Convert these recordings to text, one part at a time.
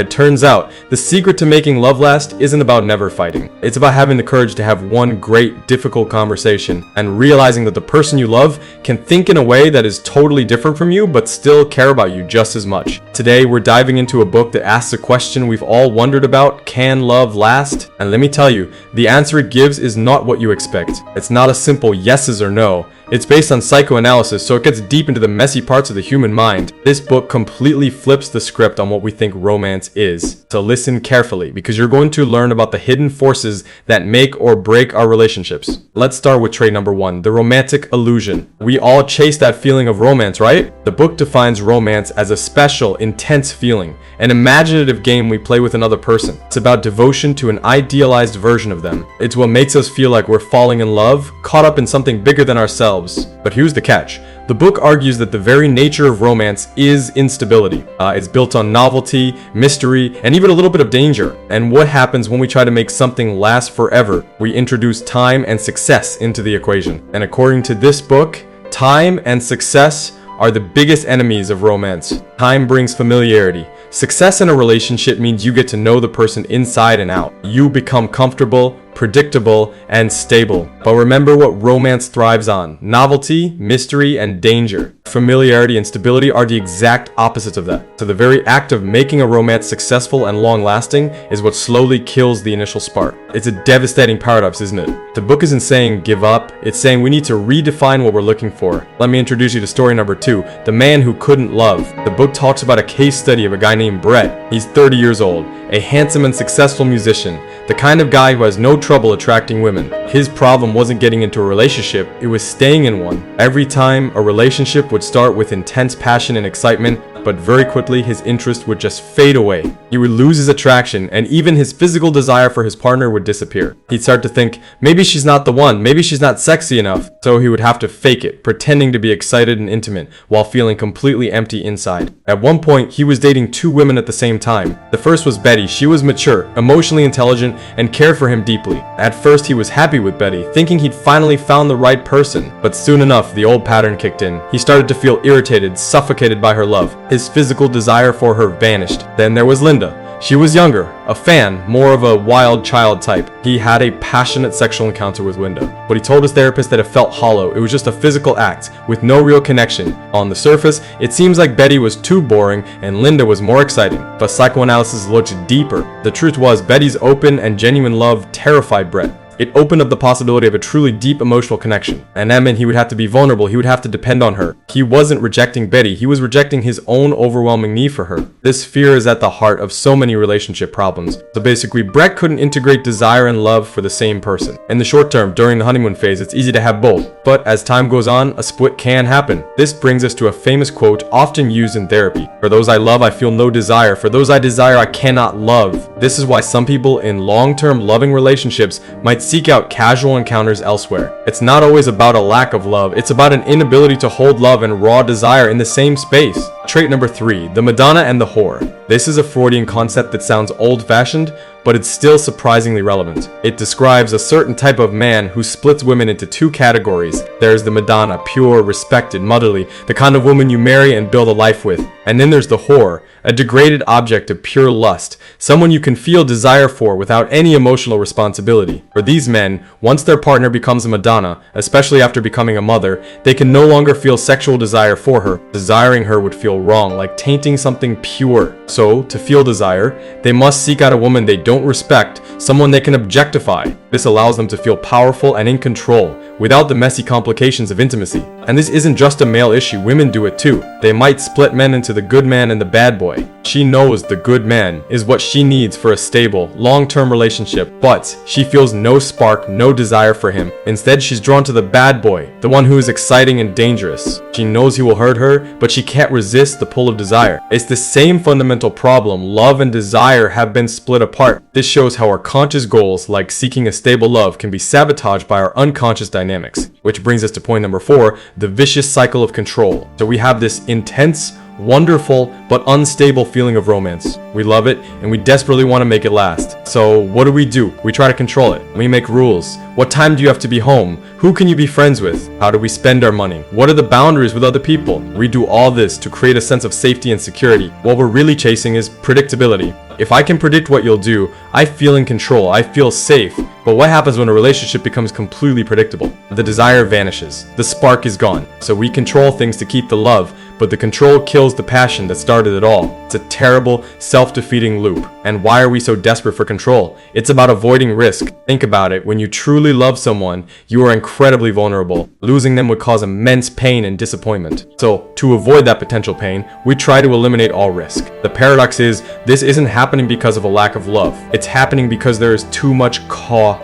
It turns out, the secret to making love last isn't about never fighting. It's about having the courage to have one great, difficult conversation and realizing that the person you love can think in a way that is totally different from you but still care about you just as much. Today, we're diving into a book that asks a question we've all wondered about: can love last? And let me tell you, the answer it gives is not what you expect. It's not a simple yeses or no. It's based on psychoanalysis, so it gets deep into the messy parts of the human mind. This book completely flips the script on what we think romance is. So listen carefully, because you're going to learn about the hidden forces that make or break our relationships. Let's start with trait number 1, the romantic illusion. We all chase that feeling of romance, right? The book defines romance as a special, intense feeling, an imaginative game we play with another person. It's about devotion to an idealized version of them. It's what makes us feel like we're falling in love, caught up in something bigger than ourselves. But here's the catch. The book argues that the very nature of romance is instability. It's built on novelty, mystery, and even a little bit of danger. And what happens when we try to make something last forever? We introduce time and success into the equation. And according to this book, time and success are the biggest enemies of romance. Time brings familiarity. Success in a relationship means you get to know the person inside and out. You become comfortable, predictable, and stable. But remember what romance thrives on: novelty, mystery, and danger. Familiarity and stability are the exact opposites of that. So the very act of making a romance successful and long-lasting is what slowly kills the initial spark. It's a devastating paradox, isn't it? The book isn't saying give up, it's saying we need to redefine what we're looking for. Let me introduce you to story number 2, The Man Who Couldn't Love. The book talks about a case study of a guy named Brett. He's 30 years old, a handsome and successful musician, the kind of guy who has no trouble attracting women. His problem wasn't getting into a relationship, it was staying in one. Every time, a relationship would start with intense passion and excitement, but very quickly his interest would just fade away. He would lose his attraction, and even his physical desire for his partner would disappear. He'd start to think, maybe she's not the one, maybe she's not sexy enough, so he would have to fake it, pretending to be excited and intimate, while feeling completely empty inside. At one point, he was dating 2 women at the same time. The first was Betty. She was mature, emotionally intelligent, and cared for him deeply. At first, he was happy with Betty, thinking he'd finally found the right person, but soon enough, the old pattern kicked in. He started to feel irritated, suffocated by her love. His physical desire for her vanished. Then there was Linda. She was younger, a fan, more of a wild child type. He had a passionate sexual encounter with Linda, but he told his therapist that it felt hollow. It was just a physical act, with no real connection. On the surface, it seems like Betty was too boring and Linda was more exciting, but psychoanalysis looked deeper. The truth was, Betty's open and genuine love terrified Brett. It opened up the possibility of a truly deep emotional connection, and that meant he would have to be vulnerable, he would have to depend on her. He wasn't rejecting Betty, he was rejecting his own overwhelming need for her. This fear is at the heart of so many relationship problems. So basically, Brett couldn't integrate desire and love for the same person. In the short term, during the honeymoon phase, it's easy to have both, but as time goes on, a split can happen. This brings us to a famous quote often used in therapy: "For those I love, I feel no desire. For those I desire, I cannot love." This is why some people in long-term loving relationships might seek out casual encounters elsewhere. It's not always about a lack of love, it's about an inability to hold love and raw desire in the same space. Trait number 3, the Madonna and the whore. This is a Freudian concept that sounds old-fashioned, but it's still surprisingly relevant. It describes a certain type of man who splits women into 2 categories. There's the Madonna, pure, respected, motherly, the kind of woman you marry and build a life with. And then there's the whore, a degraded object of pure lust, someone you can feel desire for without any emotional responsibility. For these men, once their partner becomes a Madonna, especially after becoming a mother, they can no longer feel sexual desire for her. Desiring her would feel wrong, like tainting something pure. So, to feel desire, they must seek out a woman they don't respect, someone they can objectify. This allows them to feel powerful and in control, without the messy complications of intimacy. And this isn't just a male issue, women do it too. They might split men into the good man and the bad boy. She knows the good man is what she needs for a stable, long-term relationship, but she feels no spark, no desire for him. Instead, she's drawn to the bad boy, the one who is exciting and dangerous. She knows he will hurt her, but she can't resist the pull of desire. It's the same fundamental problem. Love and desire have been split apart. This shows how our conscious goals, like seeking a stable love, can be sabotaged by our unconscious dynamics. Which brings us to point number 4, the vicious cycle of control. So we have this intense, wonderful, but unstable feeling of romance. We love it, and we desperately want to make it last. So what do? We try to control it. We make rules. What time do you have to be home? Who can you be friends with? How do we spend our money? What are the boundaries with other people? We do all this to create a sense of safety and security. What we're really chasing is predictability. If I can predict what you'll do, I feel in control, I feel safe. But what happens when a relationship becomes completely predictable? The desire vanishes, the spark is gone. So we control things to keep the love, but the control kills the passion that started it all. It's a terrible, self-defeating loop. And why are we so desperate for control? It's about avoiding risk. Think about it, when you truly love someone, you are incredibly vulnerable. Losing them would cause immense pain and disappointment. So, to avoid that potential pain, we try to eliminate all risk. The paradox is, this isn't happening because of a lack of love. It's happening because there is too much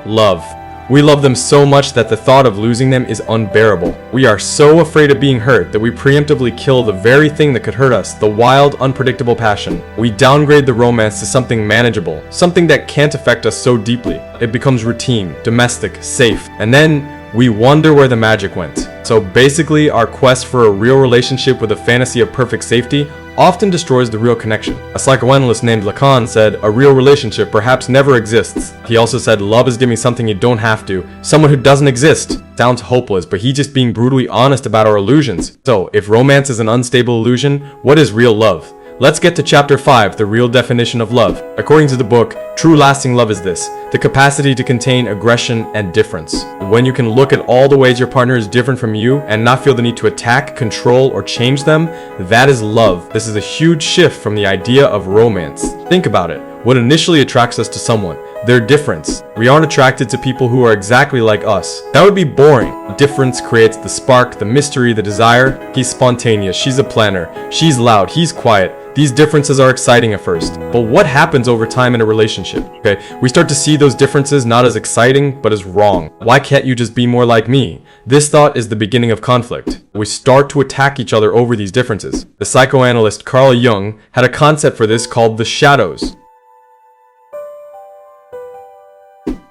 love. We love them so much that the thought of losing them is unbearable. We are so afraid of being hurt that we preemptively kill the very thing that could hurt us, the wild, unpredictable passion. We downgrade the romance to something manageable, something that can't affect us so deeply. It becomes routine, domestic, safe, and then we wonder where the magic went. So basically, our quest for a real relationship with a fantasy of perfect safety often destroys the real connection. A psychoanalyst named Lacan said, a real relationship perhaps never exists. He also said, love is giving something you don't have to, someone who doesn't exist. Sounds hopeless, but he's just being brutally honest about our illusions. So, if romance is an unstable illusion, what is real love? Let's get to chapter 5, the real definition of love. According to the book, true lasting love is this: the capacity to contain aggression and difference. When you can look at all the ways your partner is different from you and not feel the need to attack, control, or change them, that is love. This is a huge shift from the idea of romance. Think about it. What initially attracts us to someone? Their difference. We aren't attracted to people who are exactly like us. That would be boring. Difference creates the spark, the mystery, the desire. He's spontaneous, she's a planner, she's loud, he's quiet. These differences are exciting at first, but what happens over time in a relationship? Okay, we start to see those differences not as exciting, but as wrong. Why can't you just be more like me? This thought is the beginning of conflict. We start to attack each other over these differences. The psychoanalyst Carl Jung had a concept for this called the shadows.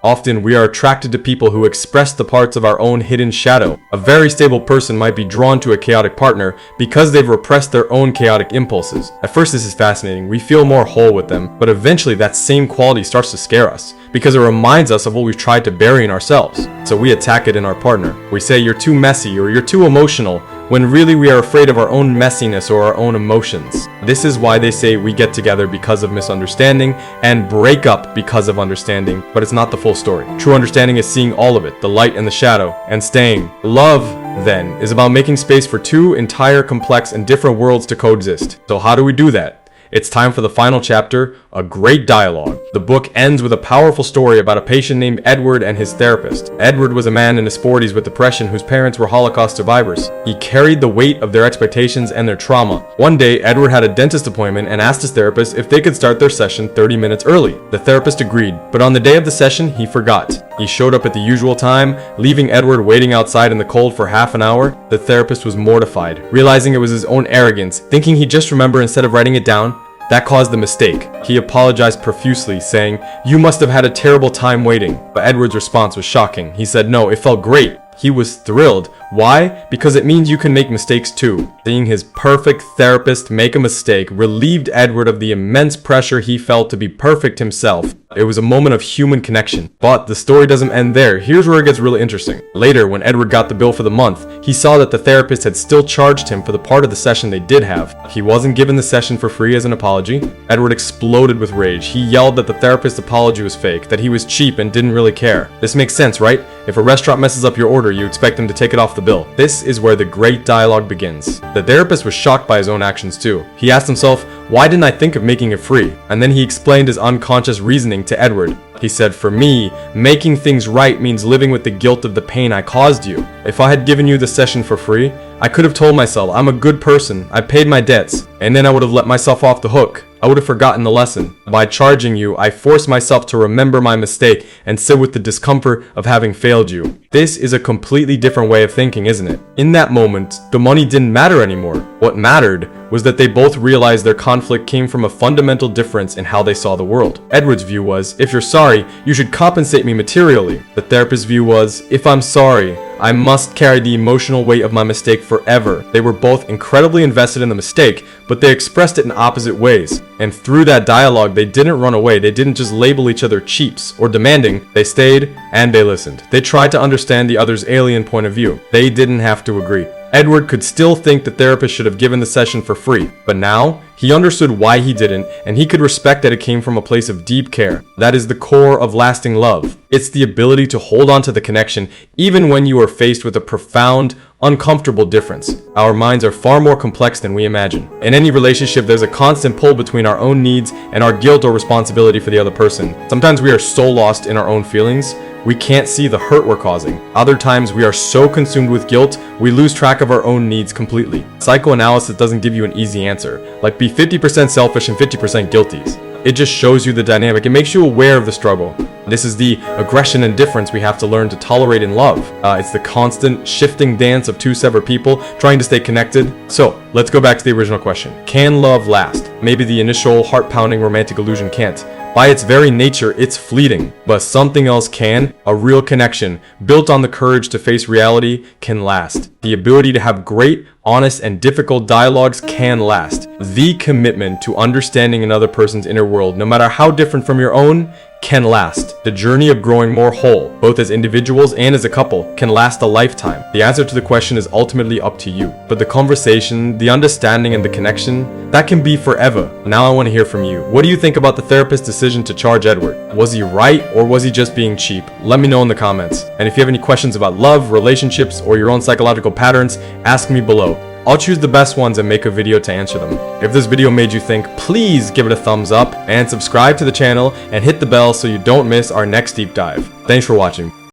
Often, we are attracted to people who express the parts of our own hidden shadow. A very stable person might be drawn to a chaotic partner because they've repressed their own chaotic impulses. At first, this is fascinating. We feel more whole with them, but eventually that same quality starts to scare us because it reminds us of what we've tried to bury in ourselves. So we attack it in our partner. We say, you're too messy or you're too emotional, when really we are afraid of our own messiness or our own emotions. This is why they say we get together because of misunderstanding and break up because of understanding, but it's not the full story. True understanding is seeing all of it, the light and the shadow, and staying. Love, then, is about making space for two entire, complex, and different worlds to coexist. So how do we do that? It's time for the final chapter, a great dialogue. The book ends with a powerful story about a patient named Edward and his therapist. Edward was a man in his 40s with depression whose parents were Holocaust survivors. He carried the weight of their expectations and their trauma. One day, Edward had a dentist appointment and asked his therapist if they could start their session 30 minutes early. The therapist agreed, but on the day of the session, he forgot. He showed up at the usual time, leaving Edward waiting outside in the cold for half an hour. The therapist was mortified, realizing it was his own arrogance, thinking he'd just remember instead of writing it down. That caused the mistake. He apologized profusely, saying, "You must have had a terrible time waiting." But Edward's response was shocking. He said, "No, it felt great." He was thrilled. Why? Because it means you can make mistakes too. Seeing his perfect therapist make a mistake relieved Edward of the immense pressure he felt to be perfect himself. It was a moment of human connection. But the story doesn't end there. Here's where it gets really interesting. Later, when Edward got the bill for the month, he saw that the therapist had still charged him for the part of the session they did have. He wasn't given the session for free as an apology. Edward exploded with rage. He yelled that the therapist's apology was fake, that he was cheap and didn't really care. This makes sense, right? If a restaurant messes up your order, you expect them to take it off the bill. This is where the great dialogue begins. The therapist was shocked by his own actions too. He asked himself, why didn't I think of making it free? And then he explained his unconscious reasoning to Edward. He said, for me, making things right means living with the guilt of the pain I caused you. If I had given you the session for free, I could have told myself I'm a good person, I paid my debts, and then I would have let myself off the hook. I would have forgotten the lesson. By charging you, I forced myself to remember my mistake and sit with the discomfort of having failed you. This is a completely different way of thinking, isn't it? In that moment, the money didn't matter anymore. What mattered was that they both realized their conflict came from a fundamental difference in how they saw the world. Edward's view was, if you're sorry, you should compensate me materially. The therapist's view was, if I'm sorry, I must carry the emotional weight of my mistake forever. They were both incredibly invested in the mistake, but they expressed it in opposite ways. And through that dialogue, they didn't run away. They didn't just label each other cheaps or demanding. They stayed and they listened. They tried to understand the other's alien point of view. They didn't have to agree. Edward could still think the therapist should have given the session for free, but now he understood why he didn't, and he could respect that it came from a place of deep care. That is the core of lasting love. It's the ability to hold on to the connection even when you are faced with a profound, uncomfortable difference. Our minds are far more complex than we imagine. In any relationship, there's a constant pull between our own needs and our guilt or responsibility for the other person. Sometimes we are so lost in our own feelings, we can't see the hurt we're causing. Other times, we are so consumed with guilt, we lose track of our own needs completely. Psychoanalysis doesn't give you an easy answer, like be 50% selfish and 50% guilty. It just shows you the dynamic. It makes you aware of the struggle. This is the aggression and difference we have to learn to tolerate in love. It's the constant shifting dance of two separate people trying to stay connected. So let's go back to the original question. Can love last? Maybe the initial heart-pounding romantic illusion can't. By its very nature, it's fleeting, but something else can. A real connection, built on the courage to face reality, can last. The ability to have great, honest, and difficult dialogues can last. The commitment to understanding another person's inner world, no matter how different from your own, can last. The journey of growing more whole, both as individuals and as a couple, can last a lifetime. The answer to the question is ultimately up to you. But the conversation, the understanding, and the connection, that can be forever. Now I want to hear from you. What do you think about the therapist's decision to charge Edward? Was he right, or was he just being cheap? Let me know in the comments. And if you have any questions about love, relationships, or your own psychological patterns, ask me below. I'll choose the best ones and make a video to answer them. If this video made you think, please give it a thumbs up and subscribe to the channel and hit the bell so you don't miss our next deep dive. Thanks for watching.